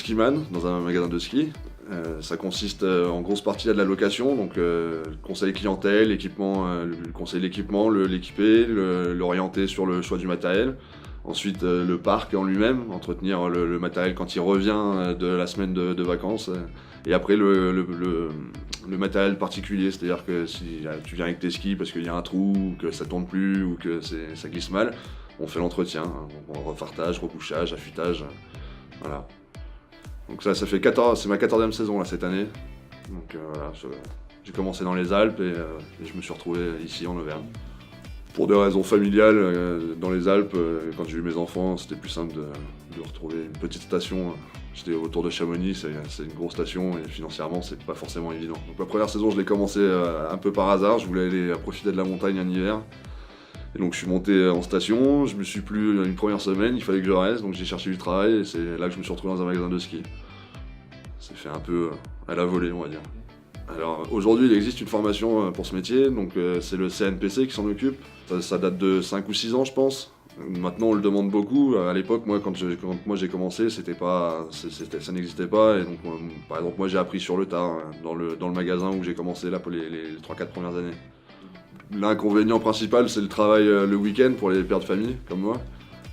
skiman dans un magasin de ski. Ça consiste en grosse partie à de la location, donc conseil clientèle, équipement, le conseil l'équipement, l'équiper, l'orienter sur le choix du matériel. Ensuite le parc en lui-même, entretenir le matériel quand il revient de la semaine de vacances. Et après le matériel particulier, c'est-à-dire que si tu viens avec tes skis parce qu'il y a un trou, ou que ça tourne plus, ou que ça glisse mal, on fait l'entretien, refartage, recouchage, affûtage, voilà. Donc ça fait 14, c'est ma 14e saison là cette année. Donc voilà, j'ai commencé dans les Alpes et je me suis retrouvé ici en Auvergne. Pour des raisons familiales, dans les Alpes, quand j'ai eu mes enfants, c'était plus simple de retrouver une petite station. J'étais autour de Chamonix, c'est une grosse station et financièrement c'est pas forcément évident. Donc la première saison je l'ai commencé un peu par hasard, je voulais aller profiter de la montagne en hiver. Et donc je suis monté en station, je me suis plu une première semaine, il fallait que je reste, donc j'ai cherché du travail et c'est là que je me suis retrouvé dans un magasin de ski. C'est fait un peu à la volée, on va dire. Alors aujourd'hui il existe une formation pour ce métier, donc c'est le CNPC qui s'en occupe. Ça date de 5 ou 6 ans je pense. Maintenant on le demande beaucoup. À l'époque, moi quand j'ai commencé, ça n'existait pas. Et donc par exemple moi j'ai appris sur le tard, dans le magasin où j'ai commencé là pour les 3-4 premières années. L'inconvénient principal c'est le travail le week-end pour les pères de famille comme moi.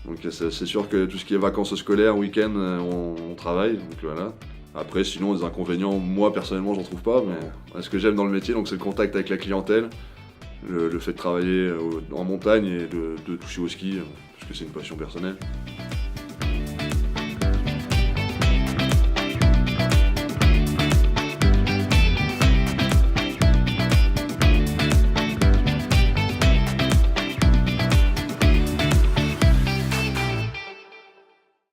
Donc c'est sûr que tout ce qui est vacances scolaires, week-end, on travaille, donc voilà. Après sinon des inconvénients, moi personnellement j'en trouve pas, mais ce que j'aime dans le métier donc c'est le contact avec la clientèle, le fait de travailler en montagne et de toucher au ski, parce que c'est une passion personnelle.